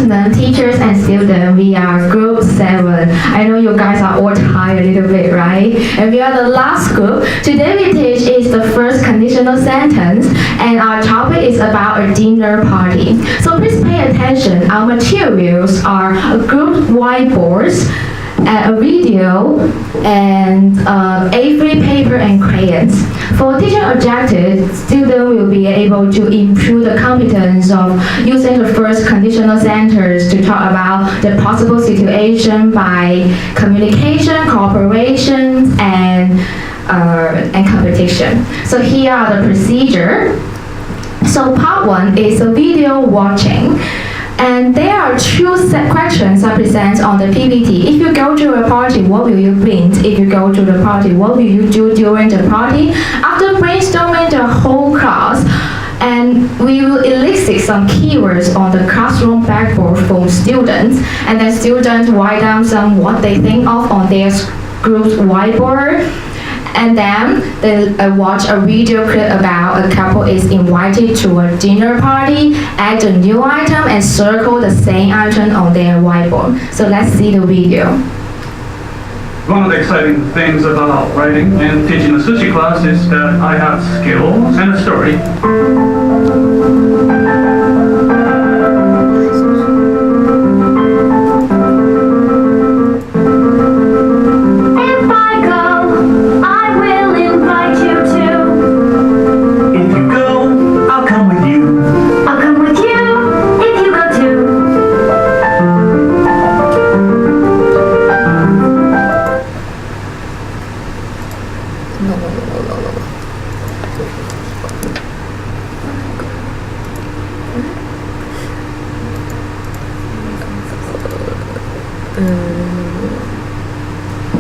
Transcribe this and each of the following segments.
afternoon, teachers and students. We are group 7. I know you guys are all tired a little bit, right? And we are the last group. Today we teach is the first conditional sentence, and our topic is about a dinner party. So please pay attention. Our materials are a group whiteboards, a video, and A3 paper and crayons. For teaching objectives, students will be able to improve the competence of using the first conditional sentence to talk about the possible situation by communication, cooperation, and competition. So here are the procedure. So part 1 is a video watching. And there are 2 set questions that present on the PPT. If you go to a party, what will you bring? If you go to the party, what will you do during the party? After brainstorming the whole class, and we will elicit some keywords on the classroom blackboard from students, and then students write down some what they think of on their group's whiteboard. And then they watch a video clip about a couple is invited to a dinner party, add a new item, and circle the same item on their whiteboard. So let's see the video. One of the exciting things about writing and teaching a sushi class is that I have skills and a story.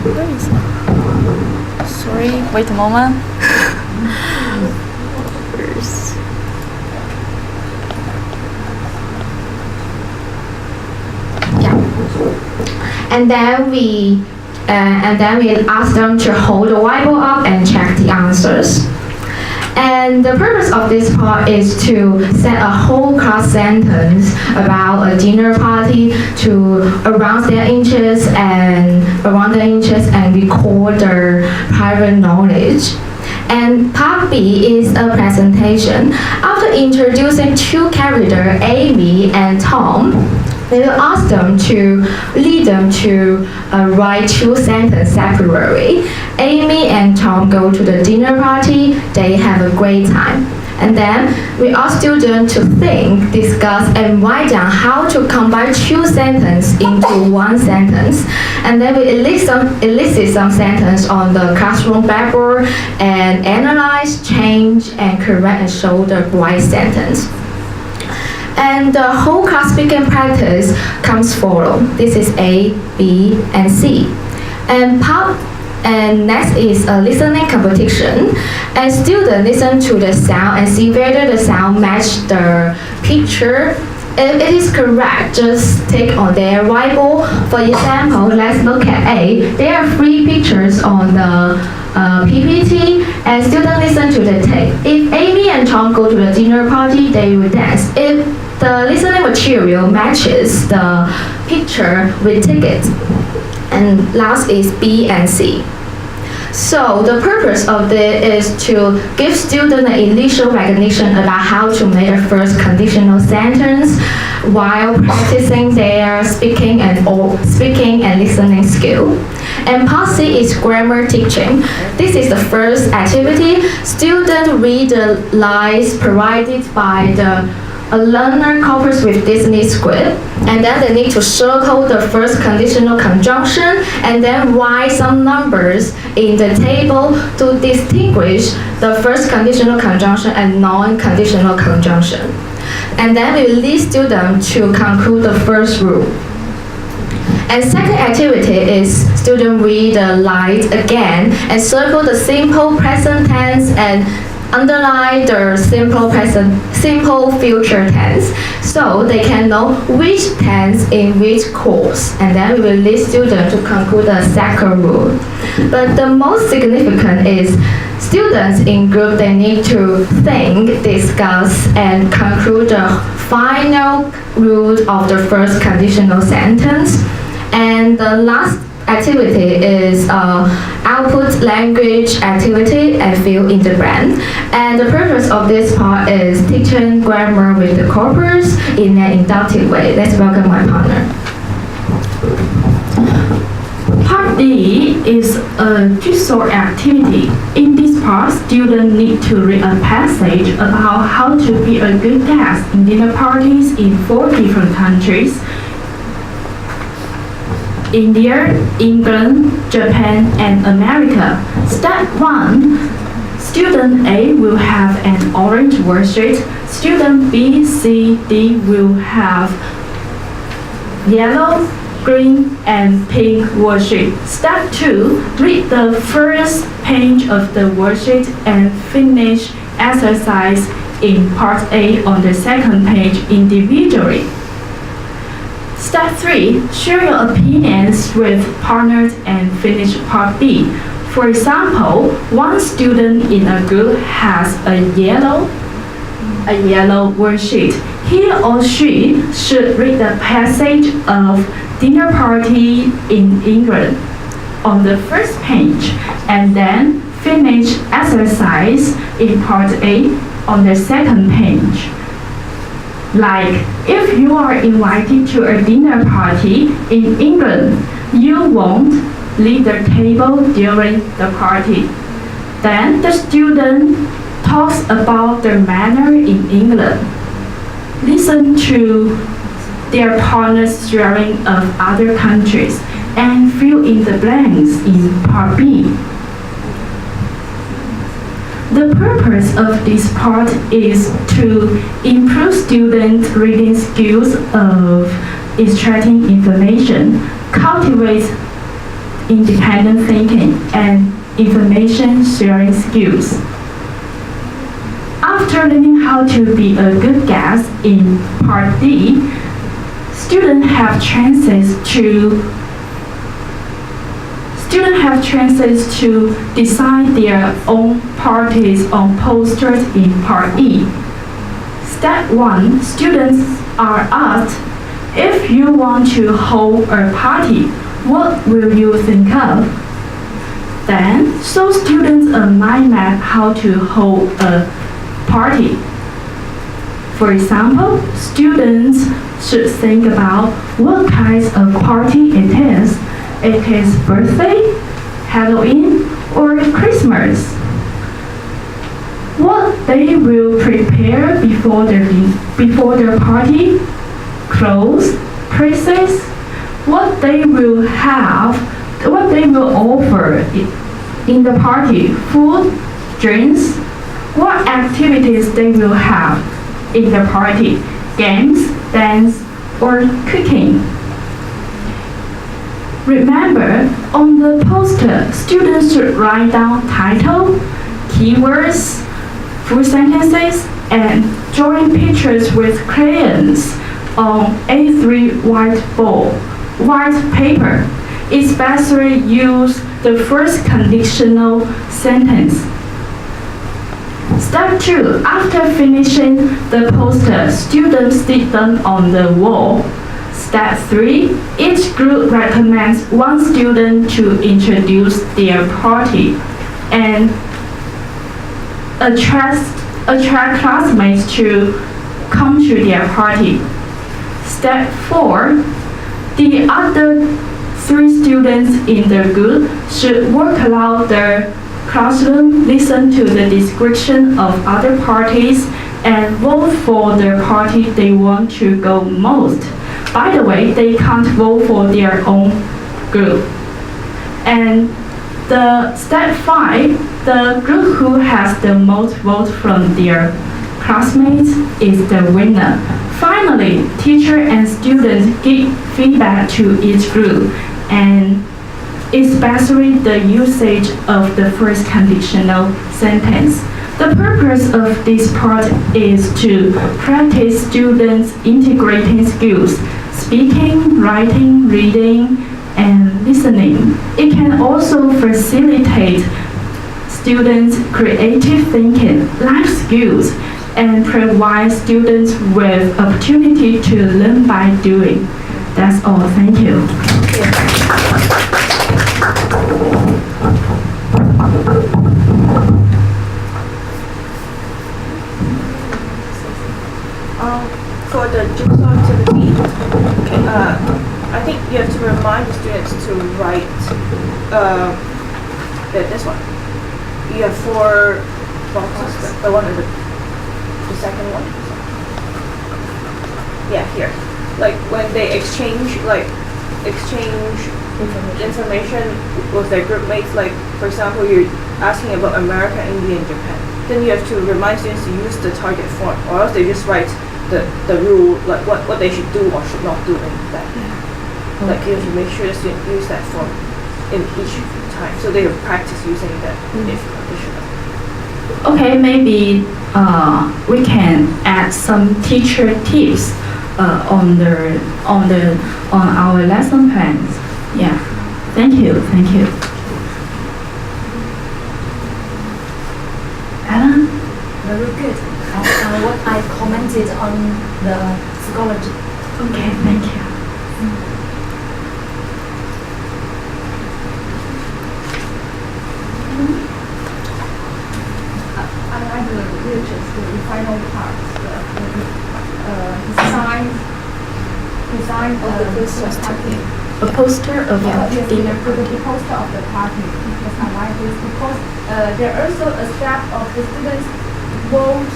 Where is it? Sorry, wait a moment. Where's... Yeah. And then we ask them to hold the whiteboard up and check the answers. And the purpose of this part is to set a whole class sentence about a dinner party to around their interests and record their private knowledge. And part B is a presentation. After introducing 2 characters, Amy and Tom, they will ask them to lead them to write 2 sentences separately. Amy and Tom go to the dinner party. They have a great time. And then we ask students to think, discuss, and write down how to combine 2 sentences into 1 sentence. And then we elicit some sentences on the classroom blackboard and analyze, change, and correct and show the right sentence. And the whole class speaking practice comes follow. This is A, B, and C. And next is a listening competition. And students listen to the sound and see whether the sound match the picture. If it is correct, just take on their whiteboard. For example, let's look at A. There are 3 pictures on the PPT, and students listen to the tape. If Amy and Tom go to the dinner party, they will dance. If the listening material matches the picture, we take it. And last is B and C. So the purpose of this is to give students an initial recognition about how to make a first conditional sentence while practicing their speaking and listening skill. And part C is grammar teaching. This is the first activity. Students read the lines provided by a learner copies with Disney script, and then they need to circle the first conditional conjunction and then write some numbers in the table to distinguish the first conditional conjunction and non-conditional conjunction. And then we lead students to conclude the first rule. And second activity is students read the lines again and circle the simple present tense and underline the simple future tense, so they can know which tense in which course. And then we will lead students to conclude the second rule. But the most significant is students in group, they need to think, discuss, and conclude the final rule of the first conditional sentence. And the last activity is output language activity and fill in the blank. And the purpose of this part is teaching grammar with the corpus in an inductive way. Let's welcome my partner. Part D is a jigsaw activity. In this part, students need to read a passage about how to be a good guest in dinner parties in 4 different countries: India, England, Japan, and America. Step 1. Student A will have an orange worksheet. Student B, C, D will have yellow, green, and pink worksheet. Step 2. Read the first page of the worksheet and finish exercise in part A on the second page individually. Step 3. Share your opinions with partners and finish part B. For example, one student in a group has a yellow worksheet. He or she should read the passage of dinner party in England on the first page and then finish exercise in part A on the second page. Like, if you are invited to a dinner party in England, you won't leave the table during the party. Then the student talks about the manner in England. Listen to their partner's sharing of other countries and fill in the blanks in part B. The purpose of this part is to improve students' reading skills of extracting information, cultivate independent thinking, and information sharing skills. After learning how to be a good guest in part D, students have chances to design their own parties on posters in part E. Step 1. Students are asked, if you want to hold a party, what will you think of? Then, show students a mind map how to hold a party. For example, students should think about what kinds of party it is. It is birthday, Halloween, or Christmas. What they will prepare before their party, clothes, presents, what they will offer in the party, food, drinks, what activities they will have in the party, games, dance, or cooking. Remember, on the poster, students should write down title, keywords, full sentences, and drawing pictures with crayons on A3 white paper. Especially use the first conditional sentence. Step 2. After finishing the poster, students stick them on the wall. Step 3. Each group recommends one student to introduce their party and attract classmates to come to their party. Step 4. The other 3 students in the group should work around the classroom, listen to the description of other parties, and vote for the party they want to go most. By the way, they can't vote for their own group. And the step 5, the group who has the most votes from their classmates is the winner. Finally, teacher and students give feedback to each group, and especially the usage of the first conditional sentence. The purpose of this part is to practice students' integrating skills, speaking, writing, reading, and listening. It can also facilitate students' creative thinking, life skills, and provide students with opportunity to learn by doing. That's all. Thank you. For the jigsaw activity, I think you have to remind the students to write this one. You have 4 boxes. The one is the second one. Yeah, here. Like when they exchange information with their group mates. Like for example, you're asking about America, India, and Japan. Then you have to remind students to use the target form, or else they just write the rule, like what they should do or should not do in that. Like you have to make sure the student use that form in each time, so they have practice using that if conditional. Okay, maybe we can add some teacher tips on our lesson plans. Yeah. Thank you. Alan? Very good. What I commented on the psychology. Okay, thank you. I like the final part, design the party. A poster of Yes, dinner the poster of the party. Yes, I like this because there are also a step of the students vote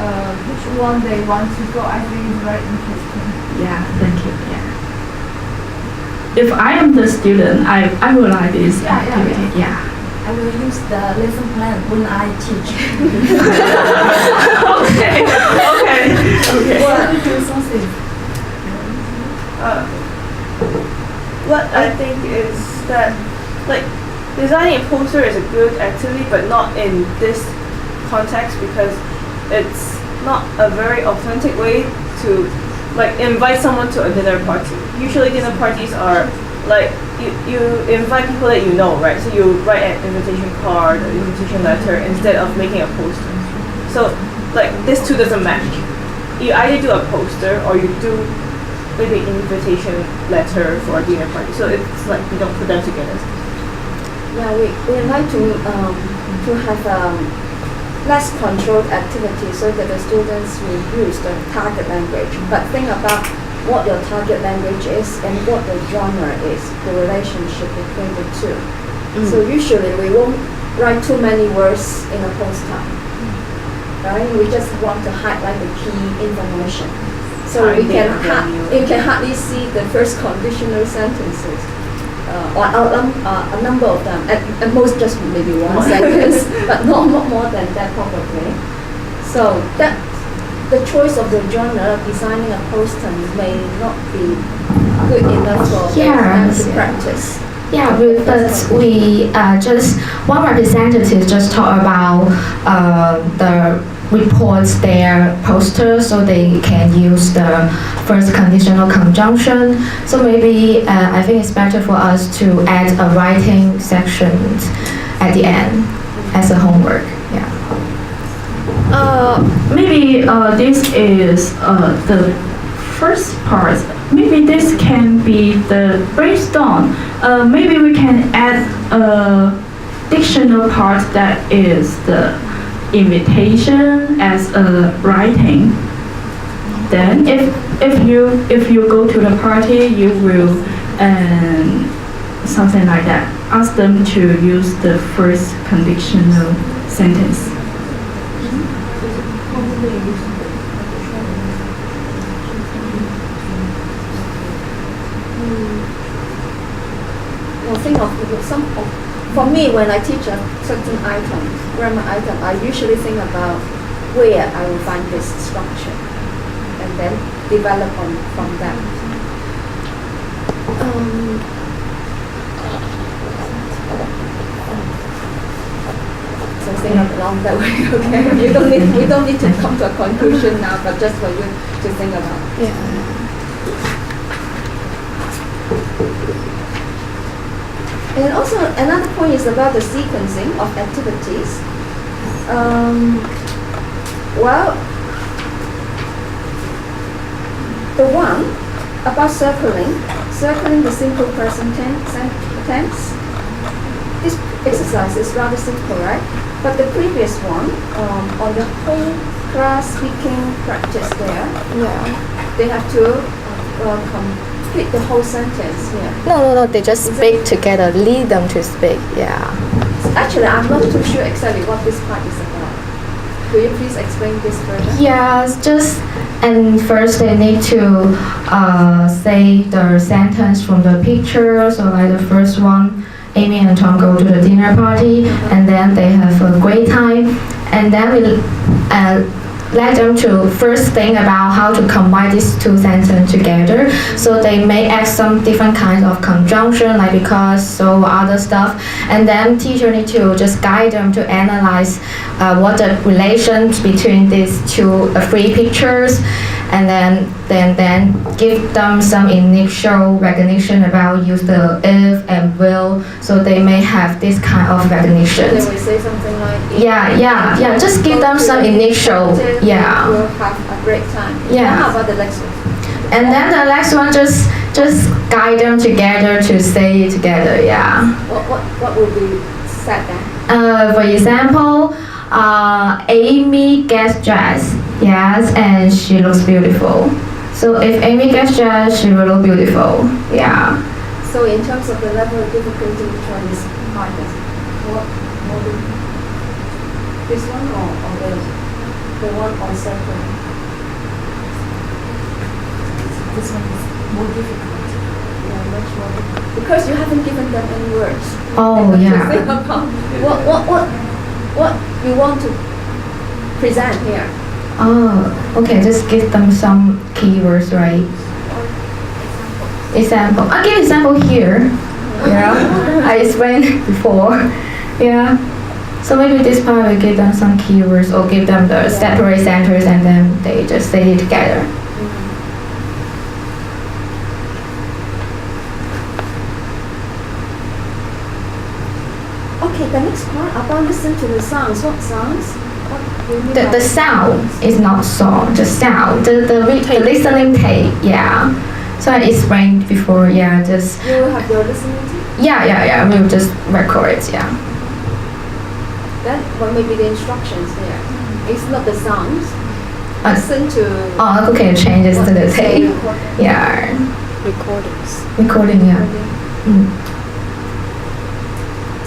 which one they want to go. I think is very interesting. Yeah, thank you. Yeah. If I am the student, I will like this Yeah, activity. Yeah. I will use the lesson plan when I teach. Okay. Or do something. What I think is that, like, designing a poster is a good activity, but not in this context because it's not a very authentic way to, like, invite someone to a dinner party. Usually dinner parties are, like, you invite people that you know, right? So you write an invitation card or invitation letter instead of making a poster. So, like, this two doesn't match. You either do a poster or you do maybe an invitation letter for a dinner party. So it's like you don't put them together. Yeah, we like to have less controlled activity so that the students will use the target language. But think about what your target language is and what the genre is, the relationship between the two. So usually we won't write too many words in a poster, right? We just want to highlight the key information. So you can hardly see the first conditional sentences, or a number of them, at most just maybe one sentence, but not more than that probably. So that the choice of the genre designing a poster may not be good enough for them to practice. Yeah, but we just one representative just talk about the reports their posters so they can use the first conditional conjunction. So maybe I think it's better for us to add a writing section at the end as a homework. Yeah. Maybe this is the first part. Maybe this can be the brainstorm. Maybe we can add a dictional part that is the invitation as a writing. Then if you go to the party, you will something like that. Ask them to use the first conditional sentence. Well, think of for me, when I teach a certain item, grammar item, I usually think about where I will find this structure and then develop from that. Something along that way, okay? We don't need to come to a conclusion now, but just for you to think about. And also another point is about the sequencing of activities. Well, The one about circling the simple present tense. This exercise is rather simple, right? But the previous one, on the whole class speaking practice there, Yeah. they have to complete the whole sentence here. No. They just speak together. Lead them to speak. Yeah. Actually, I'm not too sure exactly what this part is about. Could you please explain this further? Yes, and first they need to say the sentence from the picture. So like the first one, Amy and Tom go to the dinner party, and then they have a great time, and then we let them to first think about how to combine these two sentences together. So they may add some different kinds of conjunction, like because, so, other stuff, and then teacher need to just guide them to analyze what the relations between these two three pictures, and then give them some initial recognition about use the if and will, so they may have this kind of recognition. They will say something like, Yeah. Just give them some initial. Yeah. We'll have a great time. Yeah. Now how about the next one? And then the next one, just guide them together to say it together. Yeah. What will be said then? For example, Amy gets dressed. Yes, and she looks beautiful. So if Amy gets dressed, she will look beautiful. Yeah. So in terms of the level of difficulty, which one is hardest? What do this one or the one on circling? This one is more difficult. Yeah, much more difficult. Because you haven't given them any words. Oh, They yeah. have to think about what you want to present here. Oh, okay. Just give them some keywords, right? Example. I'll give example here. Yeah. I explained before. Yeah. So maybe this part will give them some keywords or give them the separate sentences, and then they just say it together. Okay, the next part about listen to the sounds. What sounds? What do you mean by The sound is not song, the sound, the listening tape, yeah. So I explained before, yeah, just, You will have your listening to. yeah, we'll just record it, yeah. Then what may be the instructions here? It's not the sounds. Listen to. Oh, okay, changes to the say tape, yeah. Recording, yeah.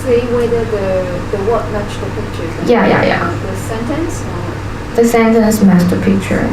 Say whether the word match the picture. Yeah. The sentence or. The sentence match the picture.